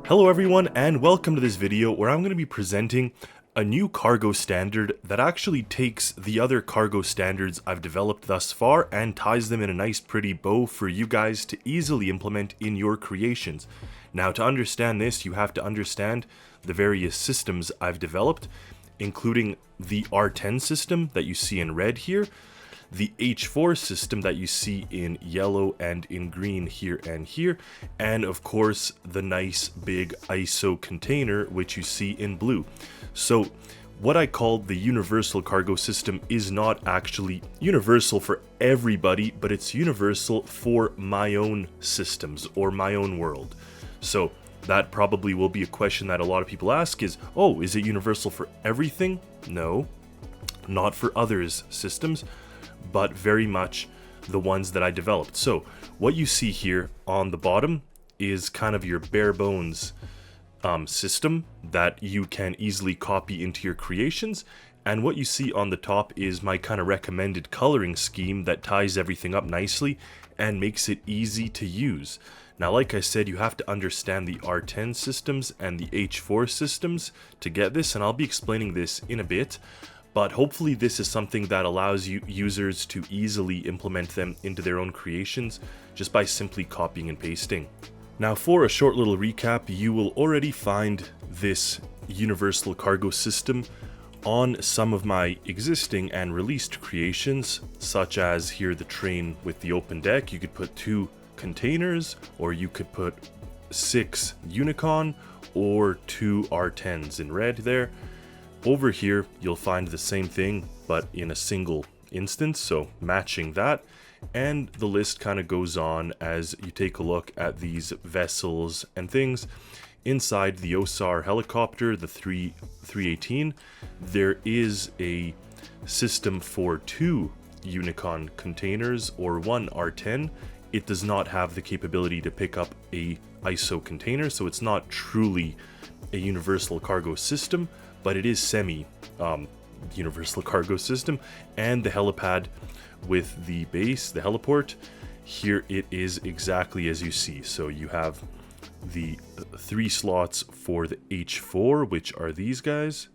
Hello everyone, and welcome to this video where I'm going to be presenting a new cargo standard that actually takes the other cargo standards I've developed thus far and ties them in a nice pretty bow for you guys to easily implement in your creations. Now, to understand this, you have to understand the various systems I've developed, including the R10 system that you see in red here, the H4 system that you see in yellow and in green here, and of course the nice big ISO container which you see in blue. So what I call the universal cargo system is not actually universal for everybody, but it's universal for my own systems or my own world. So that probably will be a question that a lot of people ask is, oh, is it universal for everything? No, not for others' systems, but very much the ones that I developed. So what you see here on the bottom is kind of your bare bones system that you can easily copy into your creations, and what you see on the top is my kind of recommended coloring scheme that ties everything up nicely and makes it easy to use. Now, like I said, you have to understand the R10 systems and the H4 systems to get this, and I'll be explaining this in a bit. But hopefully this is something that allows you users to easily implement them into their own creations just by simply copying and pasting. Now, for a short little recap, you will already find this universal cargo system on some of my existing and released creations, such as here the train with the open deck. You could put 2 containers, or you could put 6 Unicorn, or 2 R10s in red there. Over here, you'll find the same thing, but in a single instance, so matching that. And the list kind of goes on as you take a look at these vessels and things. Inside the OSAR helicopter, the 318, there is a system for 2 Unicorn containers or 1 R10. It does not have the capability to pick up a ISO container, so it's not truly a universal cargo system, but it is semi-universal cargo system. And the helipad with the base, the heliport, here it is exactly as you see. So you have the 3 slots for the H4, which are these guys,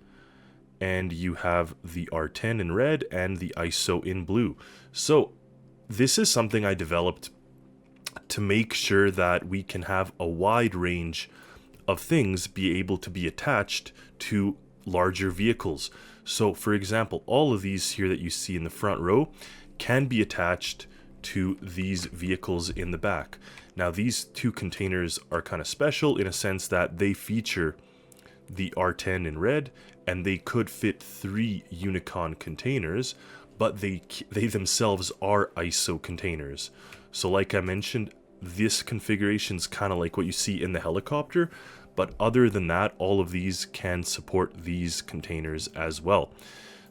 and you have the R10 in red and the ISO in blue. So this is something I developed to make sure that we can have a wide range of things be able to be attached to larger vehicles. So for example, all of these here that you see in the front row can be attached to these vehicles in the back. Now, these 2 containers are kind of special in a sense that they feature the R10 in red, and they could fit 3 Unicorn containers, but they themselves are ISO containers. So like I mentioned, this configuration is kind of like what you see in the helicopter, but other than that, all of these can support these containers as well.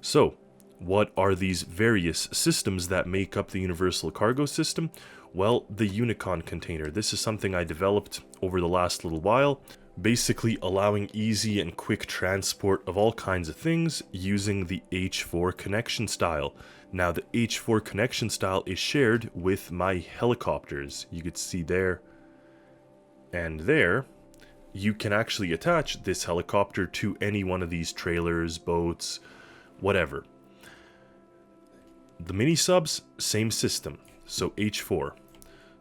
So what are these various systems that make up the universal cargo system? Well, the Unicorn container. This is something I developed over the last little while, basically allowing easy and quick transport of all kinds of things using the H4 connection style. Now, the H4 connection style is shared with my helicopters. You could see there and there. You can actually attach this helicopter to any one of these trailers, boats, whatever. The mini subs, same system, so H4.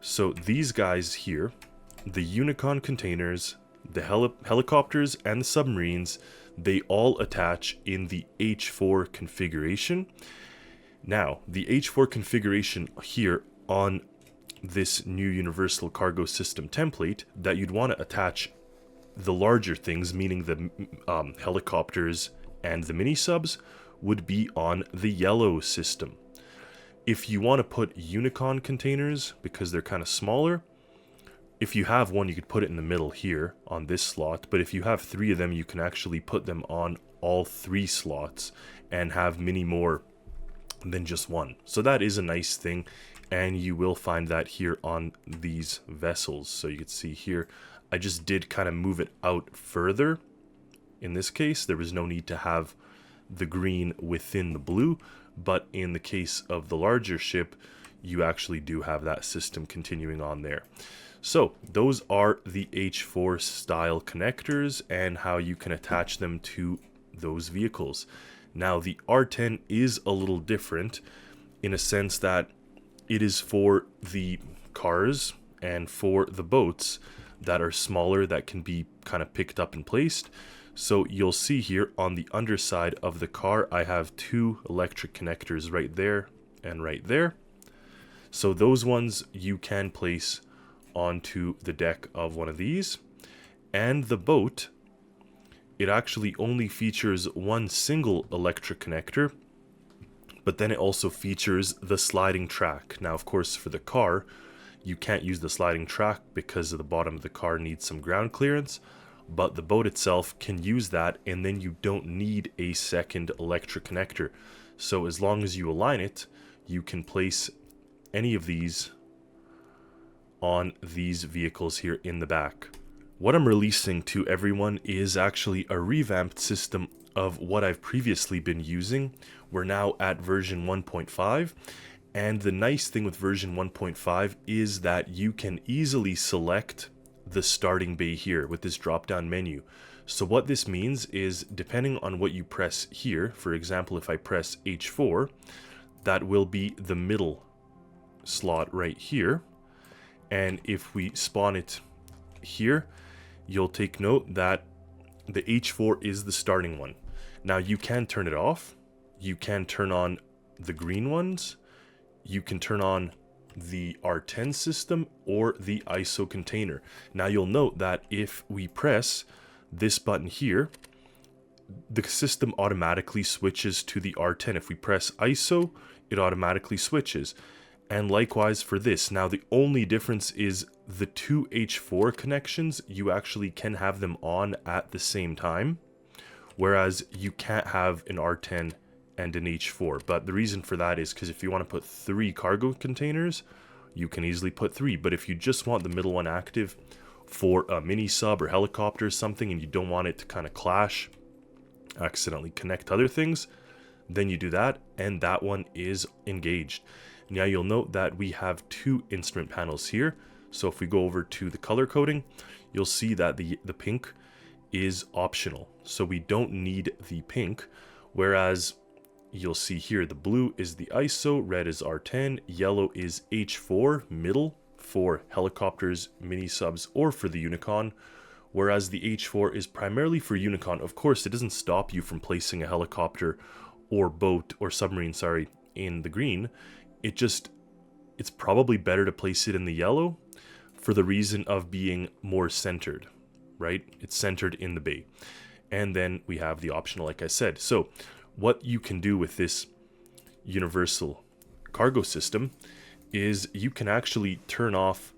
So these guys here, the Unicorn containers, the helicopters and the submarines, they all attach in the H4 configuration. Now, the H4 configuration here on this new universal cargo system template that you'd want to attach the larger things, meaning the helicopters and the mini subs, would be on the yellow system. If you want to put Unicorn containers, because they're kind of smaller, if you have one, you could put it in the middle here on this slot, but if you have 3 of them, you can actually put them on all 3 slots and have many more than just one. So that is a nice thing, and you will find that here on these vessels. So you can see here, I just did kind of move it out further. In this case, there was no need to have the green within the blue, but in the case of the larger ship, you actually do have that system continuing on there. So those are the H4 style connectors and how you can attach them to those vehicles. Now the R10 is a little different in a sense that it is for the cars and for the boats that are smaller that can be kind of picked up and placed. So you'll see here on the underside of the car, I have two electric connectors right there and right there. So those ones you can place onto the deck of one of these. And the boat, it actually only features one single electric connector, but then it also features the sliding track. Now, of course, for the car, you can't use the sliding track because the bottom of the car needs some ground clearance, but the boat itself can use that, and then you don't need a second electric connector. So as long as you align it, you can place any of these on these vehicles here in the back. What I'm releasing to everyone is actually a revamped system of what I've previously been using. We're now at version 1.5, and the nice thing with version 1.5 is that you can easily select the starting bay here with this drop down menu. So what this means is, depending on what you press here, for example, if I press H4, that will be the middle slot right here. And if we spawn it here, you'll take note that the H4 is the starting one. Now you can turn it off. You can turn on the green ones. You can turn on the R10 system or the ISO container. Now you'll note that if we press this button here, the system automatically switches to the R10. If we press ISO, it automatically switches. And likewise for this. Now the only difference is the two H4 connections, you actually can have them on at the same time, whereas you can't have an R10 and an H4. But the reason for that is because if you want to put 3 cargo containers, you can easily put 3. But if you just want the middle one active for a mini sub or helicopter or something, and you don't want it to kind of clash, accidentally connect other things, then you do that, and that one is engaged. Now you'll note that we have 2 instrument panels here. So if we go over to the color coding, you'll see that the pink is optional. So we don't need the pink, whereas you'll see here the blue is the ISO, red is R10, yellow is H4 middle for helicopters, mini subs, or for the Unicorn, whereas the H4 is primarily for Unicorn. Of course, it doesn't stop you from placing a helicopter or boat or submarine, sorry, in the green. It's probably better to place it in the yellow for the reason of being more centered, right? It's centered in the bay. And then we have the optional, like I said. So what you can do with this universal cargo system is you can actually turn off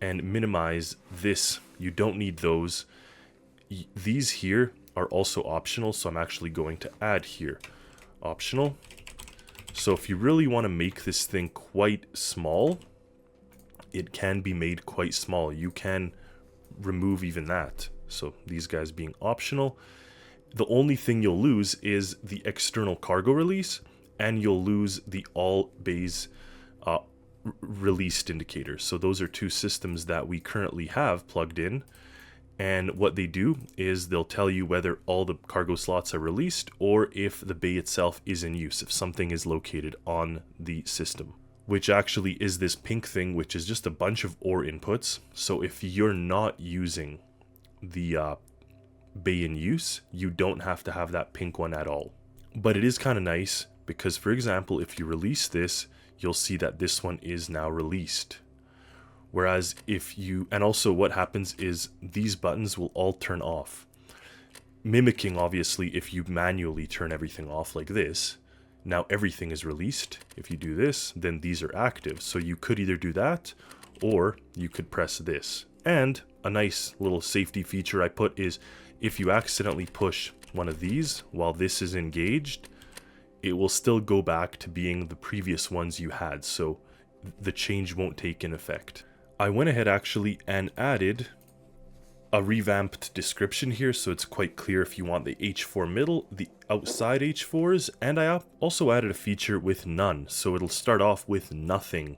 and minimize this. You don't need those. These here are also optional, so I'm actually going to add here optional. So if you really want to make this thing quite small, it can be made quite small. You can remove even that. So these guys being optional. The only thing you'll lose is the external cargo release, and you'll lose the all bays released indicator. So those are 2 systems that we currently have plugged in. And what they do is they'll tell you whether all the cargo slots are released or if the bay itself is in use, if something is located on the system, which actually is this pink thing, which is just a bunch of OR inputs. So if you're not using the bay in use, you don't have to have that pink one at all. But it is kind of nice because, for example, if you release this, you'll see that this one is now released. Whereas if you, and also what happens is these buttons will all turn off. Mimicking, obviously, if you manually turn everything off like this, now everything is released. If you do this, then these are active. So you could either do that, or you could press this. And a nice little safety feature I put is if you accidentally push one of these while this is engaged, it will still go back to being the previous ones you had. So the change won't take in effect. I went ahead actually and added a revamped description here, so it's quite clear if you want the H4 middle, the outside H4s, and I also added a feature with none, so it'll start off with nothing,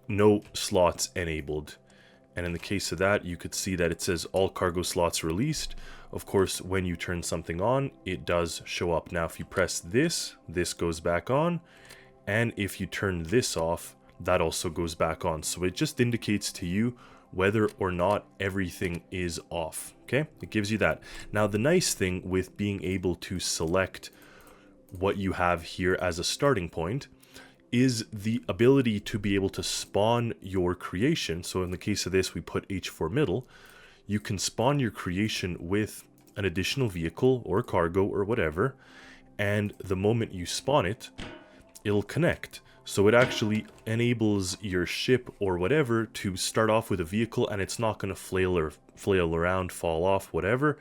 no slots enabled, And in the case of that, you could see that it says all cargo slots released. Of course, when you turn something on, it does show up. Now, if you press this, this goes back on. And if you turn this off, that also goes back on. So it just indicates to you whether or not everything is off. Okay, it gives you that. Now, the nice thing with being able to select what you have here as a starting point is the ability to be able to spawn your creation. So in the case of this, we put H4 middle. You can spawn your creation with an additional vehicle or cargo or whatever, and the moment you spawn it, it'll connect. So it actually enables your ship or whatever to start off with a vehicle, and it's not going to flail around, fall off, whatever.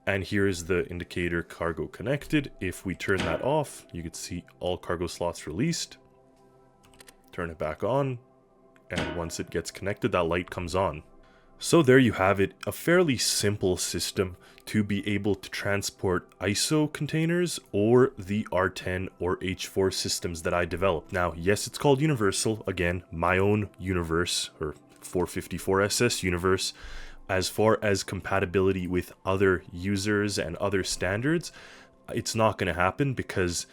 And here's the indicator cargo connected. If we turn that off, you can see all cargo slots released. Turn it back on, and once it gets connected, that light comes on. So there you have it, a fairly simple system to be able to transport ISO containers or the R10 or H4 systems that I developed. Now, yes, it's called Universal, again, my own universe, or 454SS universe. As far as compatibility with other users and other standards, it's not going to happen because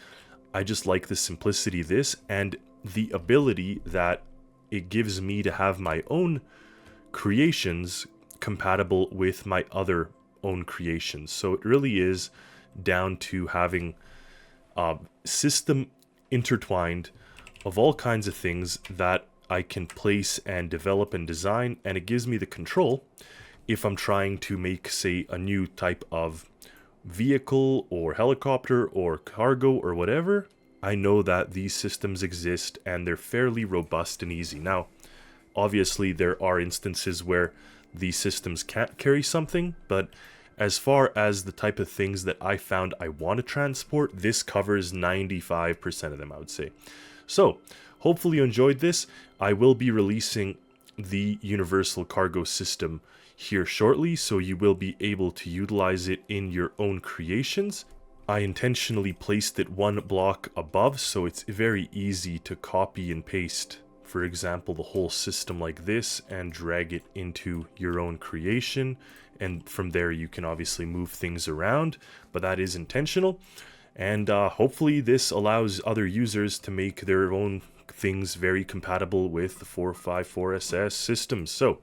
I just like the simplicity of this and the ability that it gives me to have my own creations compatible with my other own creations. So it really is down to having a system intertwined of all kinds of things that I can place and develop and design, and it gives me the control if I'm trying to make, say, a new type of vehicle or helicopter or cargo or whatever. I know that these systems exist and they're fairly robust and easy. Now, obviously there are instances where these systems can't carry something, but as far as the type of things that I found I want to transport, this covers 95% of them, I would say. So, hopefully you enjoyed this. I will be releasing the Universal Cargo system here shortly, so you will be able to utilize it in your own creations. I intentionally placed it one block above, so it's very easy to copy and paste, for example, the whole system like this and drag it into your own creation. And from there, you can obviously move things around, but that is intentional. And hopefully this allows other users to make their own things very compatible with the 454SS system. So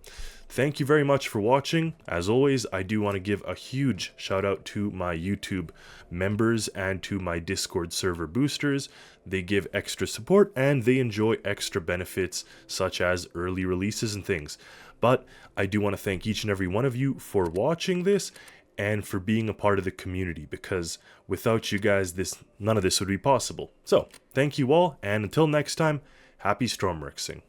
thank you very much for watching. As always, I do want to give a huge shout out to my YouTube members and to my Discord server boosters. They give extra support and they enjoy extra benefits such as early releases and things. But I do want to thank each and every one of you for watching this and for being a part of the community, because without you guys, none of this would be possible. So thank you all, and until next time, happy Stormworksing.